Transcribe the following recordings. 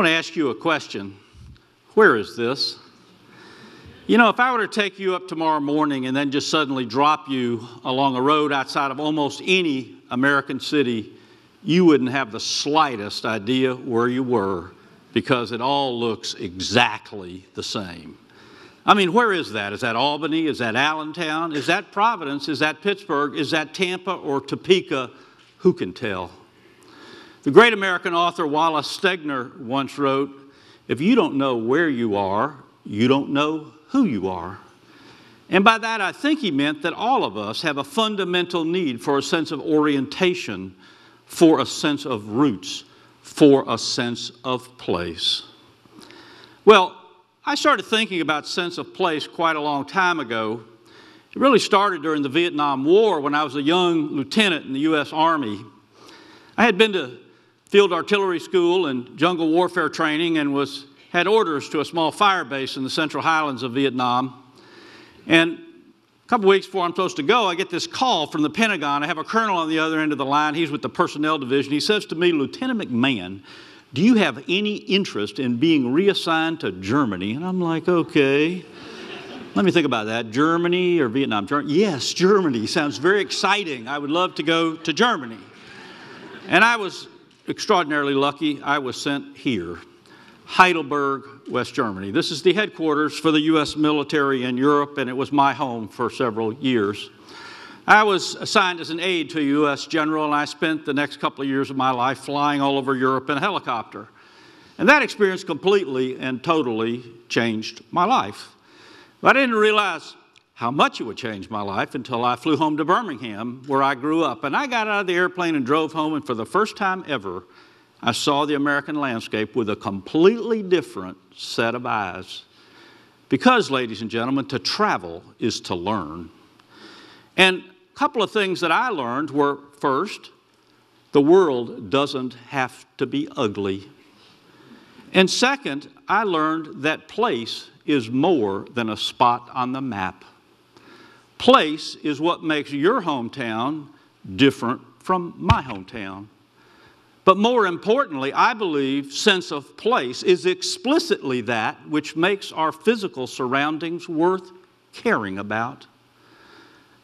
want to ask you a question. Where is this? You know, if I were to take you up tomorrow morning and then just suddenly drop you along a road outside of almost any American city, you wouldn't have the slightest idea where you were because it all looks exactly the same. I mean, where is that? Is that Albany? Is that Allentown? Is that Providence? Is that Pittsburgh? Is that Tampa or Topeka? Who can tell? The great American author Wallace Stegner once wrote, "If you don't know where you are, you don't know who you are." And by that, I think he meant that all of us have a fundamental need for a sense of orientation, for a sense of roots, for a sense of place. Well, I started thinking about sense of place quite a long time ago. It really started during the Vietnam War when I was a young lieutenant in the U.S. Army. I had been to field artillery school and jungle warfare training and had orders to a small fire base in the central highlands of Vietnam. And a couple weeks before I'm supposed to go, I get this call from the Pentagon. I have a colonel on the other end of the line. He's with the personnel division. He says to me, "Lieutenant McMahon, do you have any interest in being reassigned to Germany?" And I'm like, okay. Let me think about that. Germany or Vietnam? Yes, Germany. Sounds very exciting. I would love to go to Germany. And I was extraordinarily lucky. I was sent here, Heidelberg, West Germany. This is the headquarters for the U.S. military in Europe, and it was my home for several years. I was assigned as an aide to a U.S. general, and I spent the next couple of years of my life flying all over Europe in a helicopter. And that experience completely and totally changed my life. But I didn't realize how much it would change my life until I flew home to Birmingham, where I grew up. And I got out of the airplane and drove home, and for the first time ever, I saw the American landscape with a completely different set of eyes. Because, ladies and gentlemen, to travel is to learn. And a couple of things that I learned were, first, the world doesn't have to be ugly. And second, I learned that place is more than a spot on the map. Place is what makes your hometown different from my hometown. But more importantly, I believe sense of place is explicitly that which makes our physical surroundings worth caring about.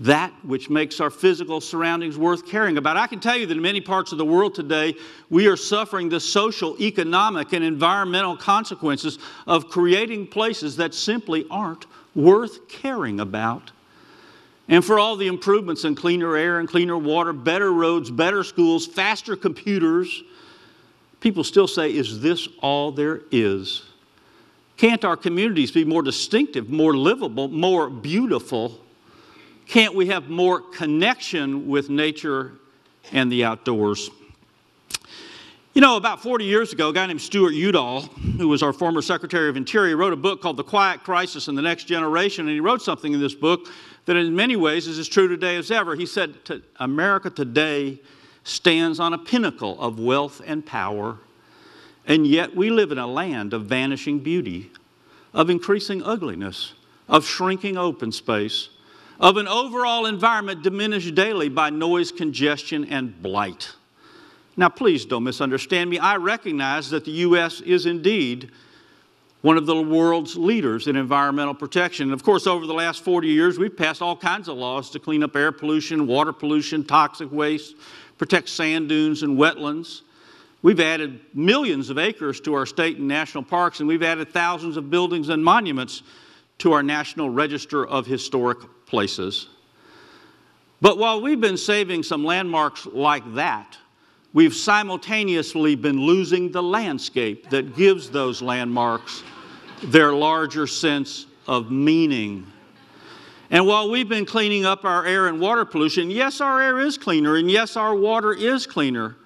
That which makes our physical surroundings worth caring about. I can tell you that in many parts of the world today, we are suffering the social, economic, and environmental consequences of creating places that simply aren't worth caring about. And for all the improvements in cleaner air and cleaner water, better roads, better schools, faster computers, people still say, is this all there is? Can't our communities be more distinctive, more livable, more beautiful? Can't we have more connection with nature and the outdoors? You know, about 40 years ago, a guy named Stuart Udall, who was our former Secretary of Interior, wrote a book called The Quiet Crisis in the Next Generation, and he wrote something in this book that in many ways is as true today as ever. He said, America today stands on a pinnacle of wealth and power, and yet we live in a land of vanishing beauty, of increasing ugliness, of shrinking open space, of an overall environment diminished daily by noise, congestion, and blight. Now, please don't misunderstand me. I recognize that the U.S. is indeed one of the world's leaders in environmental protection. And of course, over the last 40 years, we've passed all kinds of laws to clean up air pollution, water pollution, toxic waste, protect sand dunes and wetlands. We've added millions of acres to our state and national parks, and we've added thousands of buildings and monuments to our National Register of Historic Places. But while we've been saving some landmarks like that, we've simultaneously been losing the landscape that gives those landmarks their larger sense of meaning. And while we've been cleaning up our air and water pollution, yes, our air is cleaner, and yes, our water is cleaner.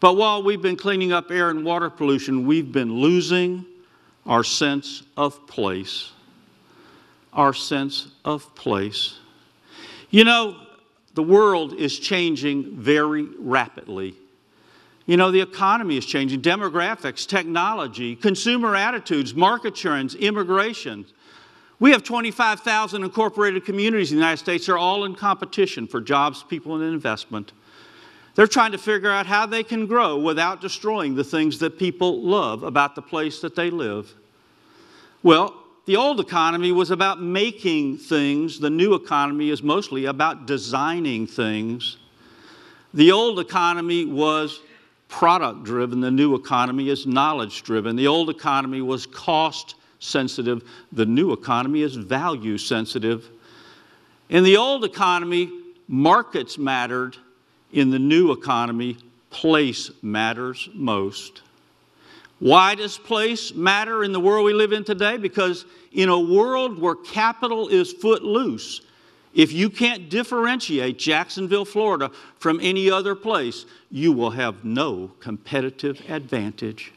But while we've been cleaning up air and water pollution, we've been losing our sense of place. Our sense of place. You know, the world is changing very rapidly. You know, the economy is changing, demographics, technology, consumer attitudes, market trends, immigration. We have 25,000 incorporated communities in the United States. They're all in competition for jobs, people, and investment. They're trying to figure out how they can grow without destroying the things that people love about the place that they live. Well, the old economy was about making things. The new economy is mostly about designing things. The old economy was product-driven. The new economy is knowledge-driven. The old economy was cost-sensitive. The new economy is value-sensitive. In the old economy, markets mattered. In the new economy, place matters most. Why does place matter in the world we live in today? Because in a world where capital is footloose, if you can't differentiate Jacksonville, Florida from any other place, you will have no competitive advantage.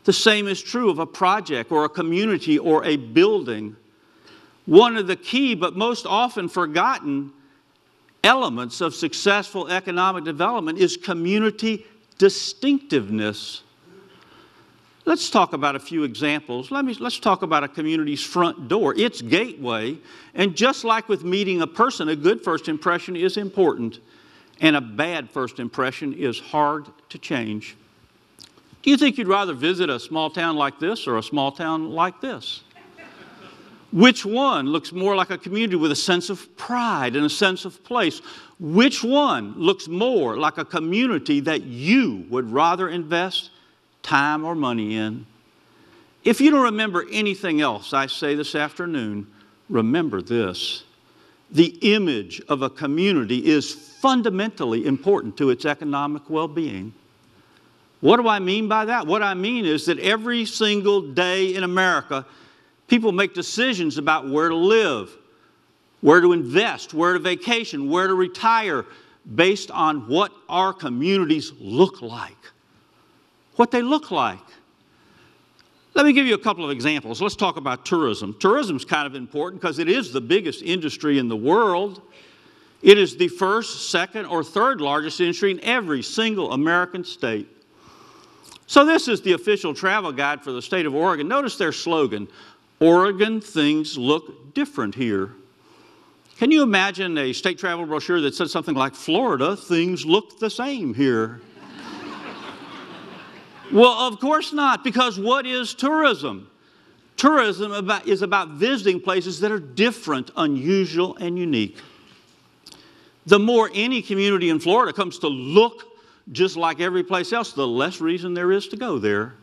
The same is true of a project or a community or a building. One of the key but most often forgotten elements of successful economic development is community distinctiveness. Let's talk about a few examples. Let's talk about a community's front door, its gateway. And just like with meeting a person, a good first impression is important, and a bad first impression is hard to change. Do you think you'd rather visit a small town like this or a small town like this? Which one looks more like a community with a sense of pride and a sense of place? Which one looks more like a community that you would rather invest time or money in? If you don't remember anything else I say this afternoon, remember this. The image of a community is fundamentally important to its economic well-being. What do I mean by that? What I mean is that every single day in America, people make decisions about where to live, where to invest, where to vacation, where to retire, based on what our communities look like. What they look like. Let me give you a couple of examples. Let's talk about tourism. Tourism is kind of important because it is the biggest industry in the world. It is the first, second, or third largest industry in every single American state. So this is the official travel guide for the state of Oregon. Notice their slogan, Oregon, things look different here. Can you imagine a state travel brochure that said something like, Florida, things look the same here? Well, of course not, because what is tourism? Tourism is about visiting places that are different, unusual, and unique. The more any community in Florida comes to look just like every place else, the less reason there is to go there.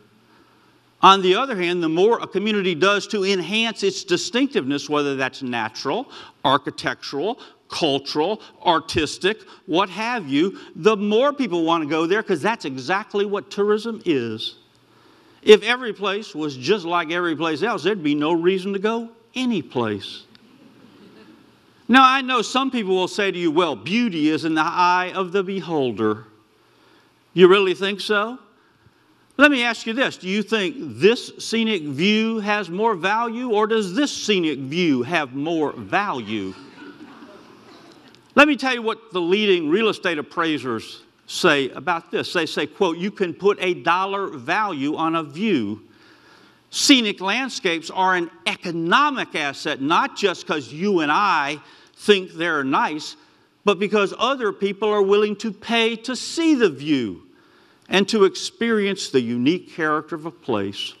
On the other hand, the more a community does to enhance its distinctiveness, whether that's natural, architectural, cultural, artistic, what have you, the more people want to go there because that's exactly what tourism is. If every place was just like every place else, there'd be no reason to go any place. Now, I know some people will say to you, well, beauty is in the eye of the beholder. You really think so? Let me ask you this. Do you think this scenic view has more value, or does this scenic view have more value? Let me tell you what the leading real estate appraisers say about this. They say, quote, you can put a dollar value on a view. Scenic landscapes are an economic asset, not just because you and I think they're nice, but because other people are willing to pay to see the view and to experience the unique character of a place.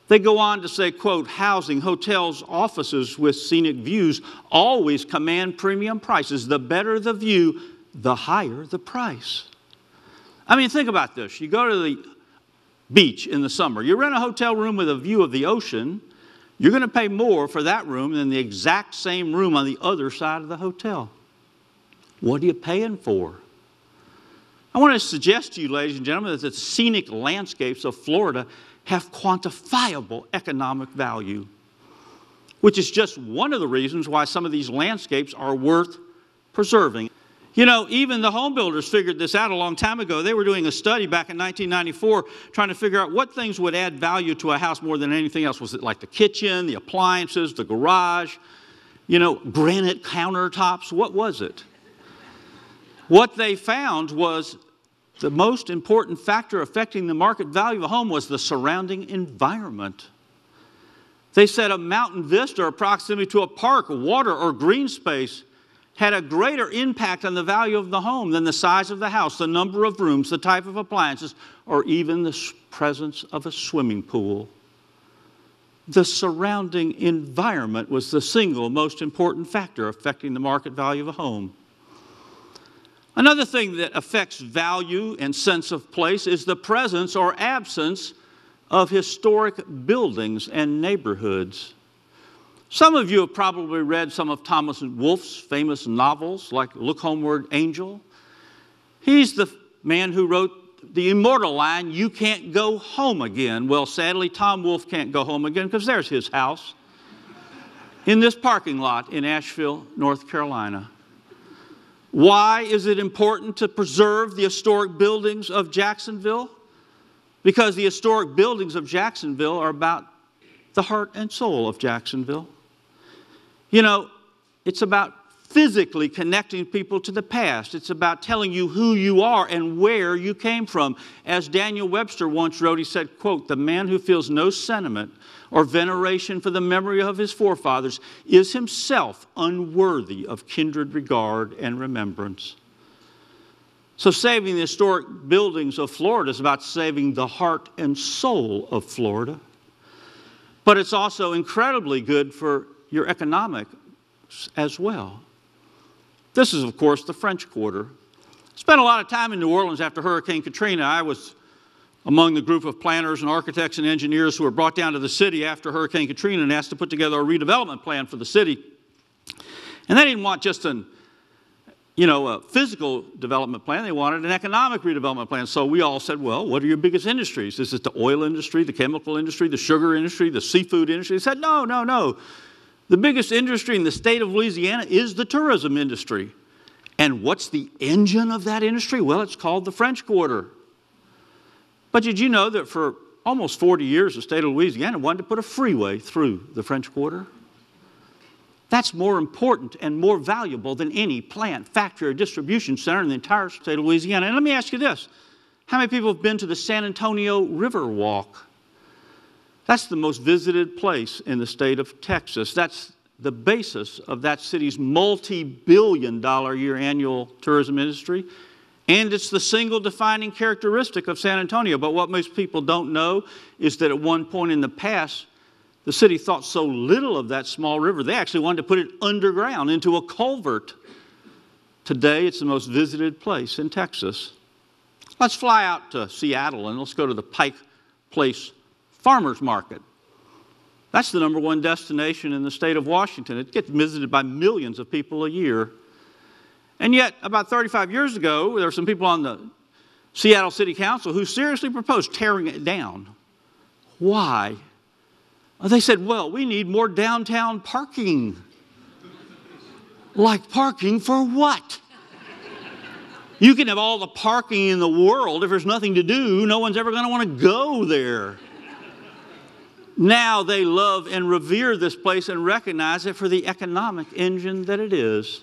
They go on to say, quote, housing, hotels, offices with scenic views always command premium prices. The better the view, the higher the price. I mean, think about this. You go to the beach in the summer. You rent a hotel room with a view of the ocean. You're going to pay more for that room than the exact same room on the other side of the hotel. What are you paying for? I want to suggest to you, ladies and gentlemen, that the scenic landscapes of Florida have quantifiable economic value, which is just one of the reasons why some of these landscapes are worth preserving. You know, even the home builders figured this out a long time ago. They were doing a study back in 1994 trying to figure out what things would add value to a house more than anything else. Was it like the kitchen, the appliances, the garage, granite countertops? What was it? What they found was the most important factor affecting the market value of a home was the surrounding environment. They said a mountain vista or proximity to a park, water, or green space had a greater impact on the value of the home than the size of the house, the number of rooms, the type of appliances, or even the presence of a swimming pool. The surrounding environment was the single most important factor affecting the market value of a home. Another thing that affects value and sense of place is the presence or absence of historic buildings and neighborhoods. Some of you have probably read some of Thomas Wolfe's famous novels, like Look Homeward, Angel. He's the man who wrote the immortal line, "You can't go home again." Well, sadly, Tom Wolfe can't go home again because there's his house in this parking lot in Asheville, North Carolina. Why is it important to preserve the historic buildings of Jacksonville? Because the historic buildings of Jacksonville are about the heart and soul of Jacksonville. You know, it's about physically connecting people to the past. It's about telling you who you are and where you came from. As Daniel Webster once wrote, he said, quote, "The man who feels no sentiment or veneration for the memory of his forefathers is himself unworthy of kindred regard and remembrance." So saving the historic buildings of Florida is about saving the heart and soul of Florida. But it's also incredibly good for your economics as well. This is, of course, the French Quarter. I spent a lot of time in New Orleans after Hurricane Katrina. I was among the group of planners and architects and engineers who were brought down to the city after Hurricane Katrina and asked to put together a redevelopment plan for the city. And they didn't want just a physical development plan. They wanted an economic redevelopment plan. So we all said, well, what are your biggest industries? Is it the oil industry, the chemical industry, the sugar industry, the seafood industry? They said, no. The biggest industry in the state of Louisiana is the tourism industry. And what's the engine of that industry? Well, it's called the French Quarter. But did you know that for almost 40 years, the state of Louisiana wanted to put a freeway through the French Quarter? That's more important and more valuable than any plant, factory, or distribution center in the entire state of Louisiana. And let me ask you this. How many people have been to the San Antonio River Walk? That's the most visited place in the state of Texas. That's the basis of that city's multi-billion-dollar year annual tourism industry. And it's the single defining characteristic of San Antonio. But what most people don't know is that at one point in the past, the city thought so little of that small river, they actually wanted to put it underground into a culvert. Today, it's the most visited place in Texas. Let's fly out to Seattle and let's go to the Pike Place Farmers Market. That's the #1 destination in the state of Washington. It gets visited by millions of people a year. And yet, about 35 years ago, there were some people on the Seattle City Council who seriously proposed tearing it down. Why? They said, well, we need more downtown parking. Like parking for what? You can have all the parking in the world. If there's nothing to do, no one's ever going to want to go there. Now they love and revere this place and recognize it for the economic engine that it is.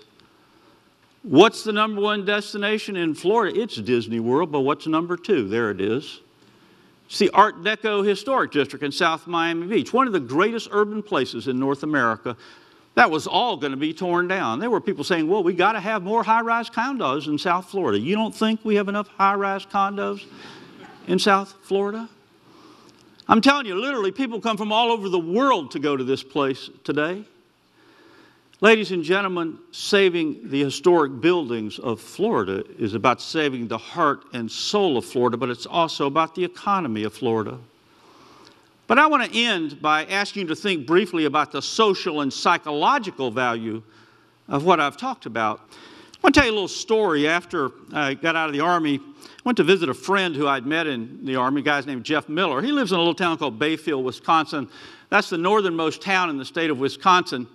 What's the #1 destination in Florida? It's Disney World, but what's #2? There it is. It's the Art Deco Historic District in South Miami Beach, one of the greatest urban places in North America. That was all going to be torn down. There were people saying, well, we got to have more high-rise condos in South Florida. You don't think we have enough high-rise condos in South Florida? I'm telling you, literally, people come from all over the world to go to this place today. Ladies and gentlemen, saving the historic buildings of Florida is about saving the heart and soul of Florida, but it's also about the economy of Florida. But I want to end by asking you to think briefly about the social and psychological value of what I've talked about. I want to tell you a little story. After I got out of the Army, I went to visit a friend who I'd met in the Army, a guy named Jeff Miller. He lives in a little town called Bayfield, Wisconsin. That's the northernmost town in the state of Wisconsin.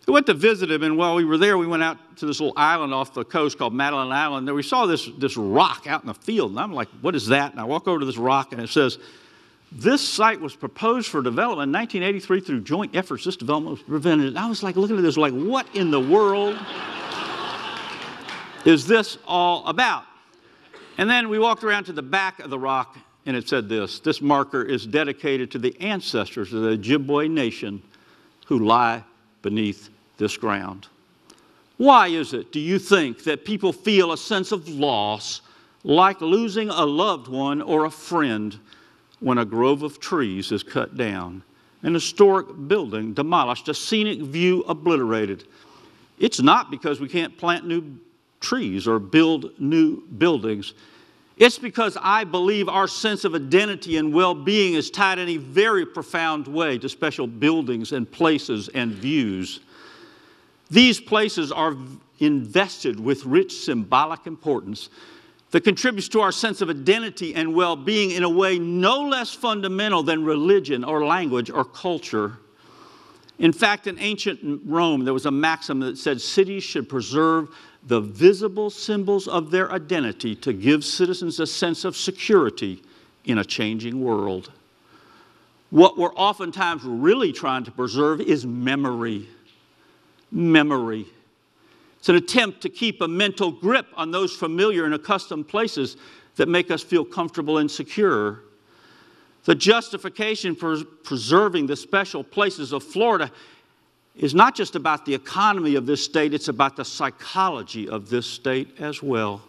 We went to visit him, and while we were there, we went out to this little island off the coast called Madeline Island. There we saw this rock out in the field, and I'm like, what is that? And I walk over to this rock, and it says, this site was proposed for development in 1983 through joint efforts. This development was prevented. And I was like looking at this like, what in the world is this all about? And then we walked around to the back of the rock, and it said this marker is dedicated to the ancestors of the Ojibwe Nation who lie beneath this ground. Why is it, do you think, that people feel a sense of loss, like losing a loved one or a friend, when a grove of trees is cut down, an historic building demolished, a scenic view obliterated? It's not because we can't plant new trees or build new buildings. It's because I believe our sense of identity and well-being is tied in a very profound way to special buildings and places and views. These places are invested with rich symbolic importance that contributes to our sense of identity and well-being in a way no less fundamental than religion or language or culture. In fact, in ancient Rome, there was a maxim that said cities should preserve the visible symbols of their identity to give citizens a sense of security in a changing world. What we're oftentimes really trying to preserve is memory. Memory. It's an attempt to keep a mental grip on those familiar and accustomed places that make us feel comfortable and secure. The justification for preserving the special places of Florida is not just about the economy of this state, it's about the psychology of this state as well.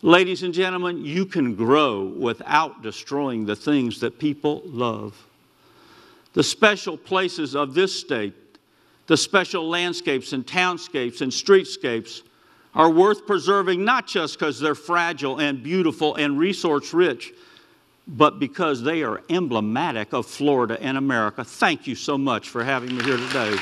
Ladies and gentlemen, you can grow without destroying the things that people love. The special places of this state, the special landscapes and townscapes and streetscapes, are worth preserving not just because they're fragile and beautiful and resource-rich, but because they are emblematic of Florida and America. Thank you so much for having me here today.